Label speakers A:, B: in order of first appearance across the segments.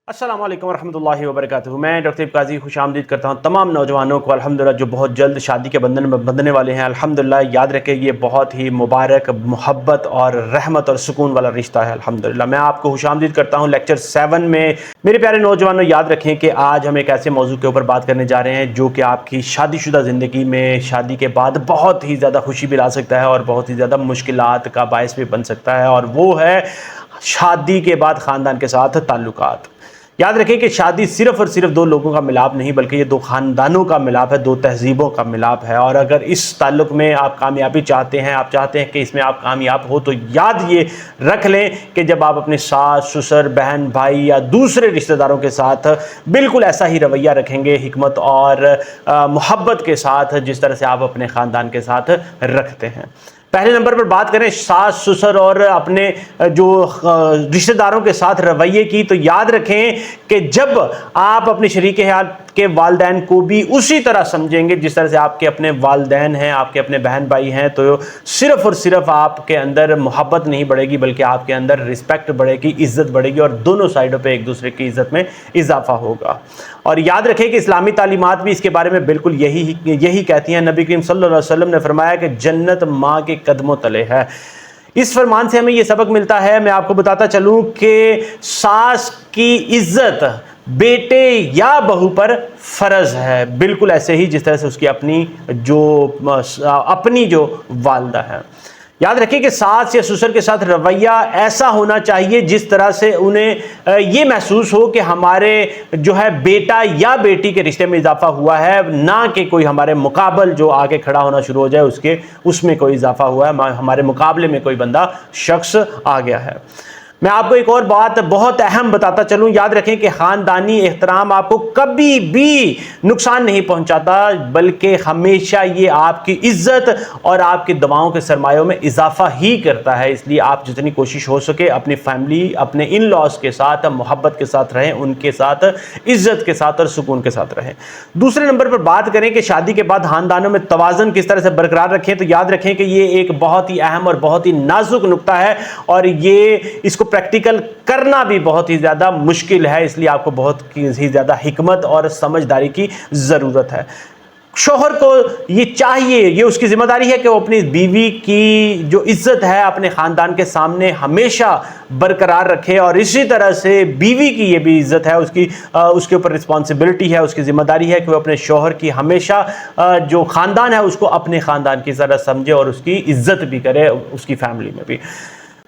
A: अस्सलाम वालेकुम रहमतुल्लाहि व बरकातुहू। मैं डॉक्टर इब्काज़ी खुश आमदीद करता हूँ तमाम नौजवानों को अल्हम्दुलिल्लाह जो बहुत जल्द शादी के बंधन में बंधने वाले हैं। अल्हम्दुलिल्लाह याद रखें ये बहुत ही मुबारक, मोहब्बत और रहमत और सुकून वाला रिश्ता है। अल्हम्दुलिल्लाह मैं आपको खुश आमदीद करता हूँ लेक्चर 7 में। मेरे प्यारे नौजवानों याद रखें कि आज हम एक ऐसे मौजू के ऊपर बात करने जा रहे हैं जो कि आपकी शादीशुदा ज़िंदगी में शादी के बाद बहुत ही ज़्यादा खुशी भी ला सकता है और बहुत ही ज़्यादा मुश्किलात का बायस भी बन सकता है, और वो है शादी के बाद ख़ानदान के साथ ताल्लुकात। याद रखें कि शादी सिर्फ़ और सिर्फ दो लोगों का मिलाप नहीं बल्कि ये दो ख़ानदानों का मिलाप है, दो तहज़ीबों का मिलाप है। और अगर इस ताल्लुक़ में आप कामयाबी चाहते हैं, आप चाहते हैं कि इसमें आप कामयाब हो, तो याद ये रख लें कि जब आप अपने सास, ससुर, बहन, भाई या दूसरे रिश्तेदारों के साथ बिल्कुल ऐसा ही रवैया रखेंगे, हिकमत और मोहब्बत के साथ, जिस तरह से आप अपने ख़ानदान के साथ रखते हैं। पहले नंबर पर बात करें सास, ससुर और अपने जो रिश्तेदारों के साथ रवैये की, तो याद रखें कि जब आप अपने शरीक हयात के वालदैन को भी उसी तरह समझेंगे जिस तरह से आपके अपने वालदैन हैं, आपके अपने बहन भाई हैं, तो सिर्फ़ और सिर्फ आपके अंदर मोहब्बत नहीं बढ़ेगी बल्कि आपके अंदर रिस्पेक्ट बढ़ेगी, इज़्ज़त बढ़ेगी और दोनों साइडों पे एक दूसरे की इज़्ज़त में इजाफा होगा। और याद रखें कि इस्लामी तालीमात भी इसके बारे में बिल्कुल यही कहती हैं। नबी करीम सल्लल्लाहु अलैहि वसल्लम ने फरमाया कि जन्नत माँ के कदमों तले है। इस फरमान से हमें ये सबक मिलता है, मैं आपको बताता चलूँ कि सास की इज़्ज़त बेटे या बहू पर फ़र्ज़ है, बिल्कुल ऐसे ही जिस तरह से उसकी अपनी जो वालदा है। याद रखिए कि सास या ससुर के साथ रवैया ऐसा होना चाहिए जिस तरह से उन्हें ये महसूस हो कि हमारे जो है बेटा या बेटी के रिश्ते में इजाफा हुआ है, ना कि कोई हमारे मुकाबल जो आगे खड़ा होना शुरू हो जाए उसमें कोई इजाफा हुआ है, हमारे मुकाबले में कोई बंदा शख्स आ गया है। मैं आपको एक और बात बहुत अहम बताता चलूं, याद रखें कि ख़ानदानी एहतराम आपको कभी भी नुकसान नहीं पहुंचाता बल्कि हमेशा ये आपकी इज़्ज़त और आपकी दवाओं के सरमायों में इजाफा ही करता है। इसलिए आप जितनी कोशिश हो सके अपनी फैमिली, अपने इन लॉज के साथ मोहब्बत के साथ रहें, उनके साथ इज़्ज़त के साथ और सुकून के साथ रहें। दूसरे नंबर पर बात करें कि शादी के बाद ख़ानदानों में तवाज़ुन किस तरह से बरकरार रखें, तो याद रखें कि ये एक बहुत ही अहम और बहुत ही नाजुक नुक्ता है और इसको प्रैक्टिकल करना भी बहुत ही ज़्यादा मुश्किल है। इसलिए आपको बहुत ही ज़्यादा हिकमत और समझदारी की ज़रूरत है। शौहर को ये चाहिए, ये उसकी ज़िम्मेदारी है कि वो अपनी बीवी की जो इज़्ज़त है अपने ख़ानदान के सामने हमेशा बरकरार रखे, और इसी तरह से बीवी की ये भी इज़्ज़त है, उसके ऊपर रिस्पॉन्सिबिलिटी है, उसकी ज़िम्मेदारी है कि वो अपने शौहर की हमेशा जो ख़ानदान है उसको अपने ख़ानदान की तरह समझे और उसकी इज़्ज़त भी करे, उसकी फैमिली में भी।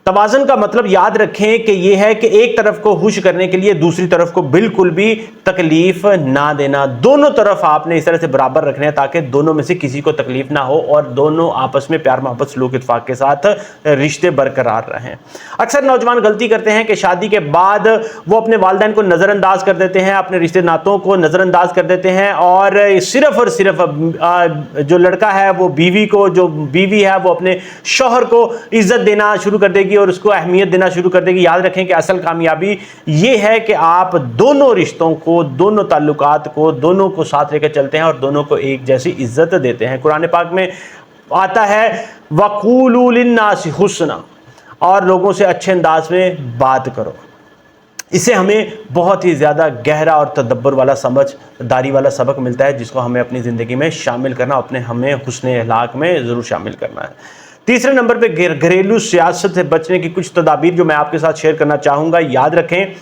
A: तवाज़ुन का मतलब याद रखें कि यह है कि एक तरफ को खुश करने के लिए दूसरी तरफ को बिल्कुल भी तकलीफ ना देना। दोनों तरफ आपने इस तरह से बराबर रखने हैं ताकि दोनों में से किसी को तकलीफ ना हो और दोनों आपस में प्यार मोहब्बत सलूक इत्फाक के साथ रिश्ते बरकरार रहें। अक्सर नौजवान गलती करते हैं कि शादी के बाद वो अपने वालिदैन को नज़रअंदाज कर देते हैं, अपने रिश्ते नातों को नज़रअंदाज कर देते हैं और सिर्फ जो लड़का है वो बीवी को, जो बीवी है वो अपने शौहर को इज़्ज़त देना शुरू कर देगी और उसको अहमियत देना शुरू कर देगी। याद रखें कि असल कामयाबी ये है कि आप दोनों रिश्तों को, दोनों ताल्लुकात को, दोनों को साथ लेकर चलते हैं और दोनों को एक जैसी इज्जत देते हैं। कुरान पाक में आता है वक़ूलू लिन्नासि हुस्ना, और लोगों से अच्छे अंदाज में बात करो। इससे हमें बहुत ही ज़्यादा गहरा और तदब्बर वाला, समझदारी वाला सबक मिलता है जिसको हमें अपनी ज़िंदगी में शामिल करना, हमें हुस्न अखलाक में ज़रूर शामिल करना है। तीसरे नंबर पे घरेलू सियासत से बचने की कुछ तदाबीर जो मैं आपके साथ शेयर करना चाहूँगा। याद रखें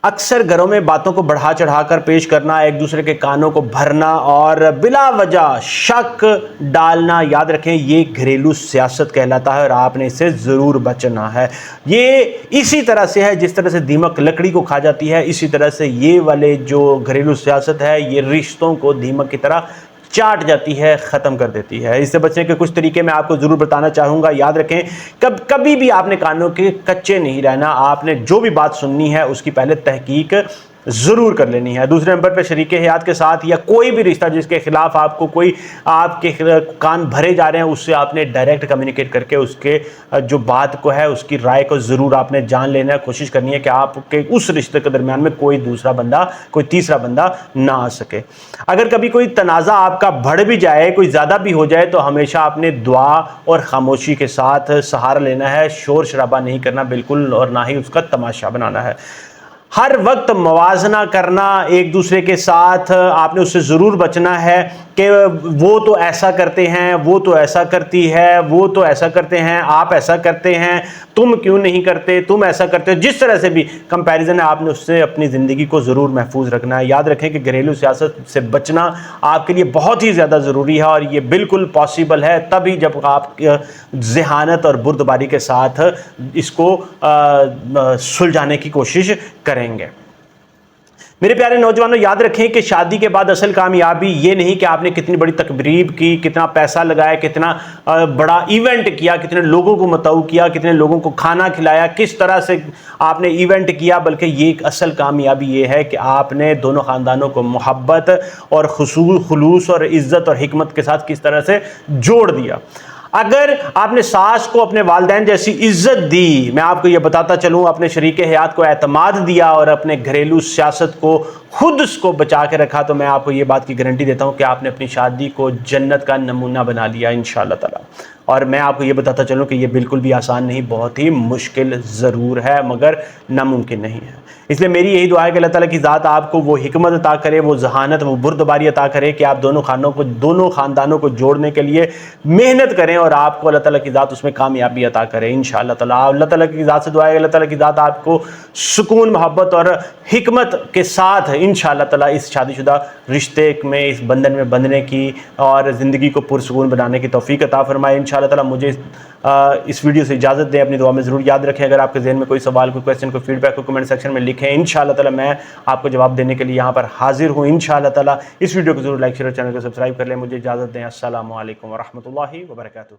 A: अक्सर घरों में बातों को बढ़ा चढ़ाकर पेश करना, एक दूसरे के कानों को भरना और बिला वजह शक डालना, याद रखें ये घरेलू सियासत कहलाता है और आपने इससे ज़रूर बचना है। ये इसी तरह से है जिस तरह से दीमक लकड़ी को खा जाती है, इसी तरह से ये वाले जो घरेलू सियासत है ये रिश्तों को दीमक की तरह चाट जाती है, ख़त्म कर देती है। इससे बचने के कुछ तरीके मैं आपको ज़रूर बताना चाहूँगा। याद रखें कभी भी आपने कानों के कच्चे नहीं रहना, आपने जो भी बात सुननी है उसकी पहले तहकीक ज़रूर कर लेनी है। दूसरे नंबर पर शरीक हयात के साथ या कोई भी रिश्ता जिसके खिलाफ आपको कोई आपके कान भरे जा रहे हैं उससे आपने डायरेक्ट कम्युनिकेट करके उसके जो बात को है उसकी राय को ज़रूर आपने जान लेना है। कोशिश करनी है कि आपके उस रिश्ते के दरमियान में कोई दूसरा बंदा, कोई तीसरा बंदा ना आ सके। अगर कभी कोई तनाज़ा आपका बढ़ भी जाए, कोई ज़्यादा भी हो जाए, तो हमेशा आपने दुआ और खामोशी के साथ सहारा लेना है, शोर शराबा नहीं करना बिल्कुल, और ना ही उसका तमाशा बनाना है। ہر وقت موازنہ کرنا ایک دوسرے کے ساتھ، آپ نے اس سے ضرور بچنا ہے کہ وہ تو ایسا کرتے ہیں، وہ تو ایسا کرتی ہے، وہ تو ایسا کرتے ہیں، آپ ایسا کرتے ہیں، تم کیوں نہیں کرتے، تم ایسا کرتے ہو، جس طرح سے بھی کمپیریزن ہے آپ نے اس سے اپنی زندگی کو ضرور محفوظ رکھنا ہے۔ یاد رکھیں کہ گھریلو سیاست سے بچنا آپ کے لیے بہت ہی زیادہ ضروری ہے، اور یہ بالکل پاسبل ہے تبھی جب آپ ذہانت اور بردباری کے ساتھ اس کو سلجھانے کی کوشش کریں گے۔ میرے پیارے نوجوانوں، یاد رکھیں کہ شادی کے بعد اصل کامیابی یہ نہیں کہ آپ نے کتنی بڑی تقریب کی، کتنا پیسہ لگایا، کتنا بڑا ایونٹ کیا، کتنے لوگوں کو مدعو کیا، کتنے لوگوں کو کھانا کھلایا، کس طرح سے آپ نے ایونٹ کیا، بلکہ یہ ایک اصل کامیابی یہ ہے کہ آپ نے دونوں خاندانوں کو محبت اور خلوص اور عزت اور حکمت کے ساتھ کس طرح سے جوڑ دیا۔ اگر آپ نے ساس کو اپنے والدین جیسی عزت دی، میں آپ کو یہ بتاتا چلوں، اپنے شریک حیات کو اعتماد دیا اور اپنے گھریلو سیاست کو خود اس کو بچا کے رکھا، تو میں آپ کو یہ بات کی گارنٹی دیتا ہوں کہ آپ نے اپنی شادی کو جنت کا نمونہ بنا لیا انشاءاللہ تعالی۔ اور میں آپ کو یہ بتاتا چلوں کہ یہ بالکل بھی آسان نہیں، بہت ہی مشکل ضرور ہے مگر ناممکن نہیں ہے۔ اس لیے میری یہی دعا ہے کہ اللہ تعالیٰ کی ذات آپ کو وہ حکمت عطا کرے، وہ ذہانت، وہ بردباری عطا کرے کہ آپ دونوں خاندانوں کو جوڑنے کے لیے محنت کریں، اور آپ کو اللہ تعالیٰ کی ذات اس میں کامیابی عطا کرے انشاءاللہ تعالیٰ۔ اللہ تعالیٰ کی ذات سے دعا ہے کہ اللہ تعالیٰ کی ذات آپ کو سکون، محبت اور حکمت کے ساتھ انشاءاللہ تعالیٰ اس شادی شدہ رشتے میں، اس بندھن میں بندھنے کی اور زندگی کو پرسکون بنانے کی توفیق عطا فرمائے انشاءاللہ تعالیٰ۔ مجھے اس ویڈیو سے اجازت دیں، اپنی دعا میں ضرور یاد رکھیں۔ اگر آپ کے ذہن میں کوئی سوال، کوئی کویسچن، کوئی فیڈ بیک ہو، کمنٹ سیکشن میں لکھیں انشاءاللہ تعالیٰ، میں آپ کو جواب دینے کے لیے یہاں پر حاضر ہوں انشاءاللہ تعالیٰ۔ اس ویڈیو کو ضرور لائک، شیئر اور چینل کو سبسکرائب کر لیں۔ مجھے اجازت دیں، السلام علیکم ورحمۃ اللہ وبرکاتہ۔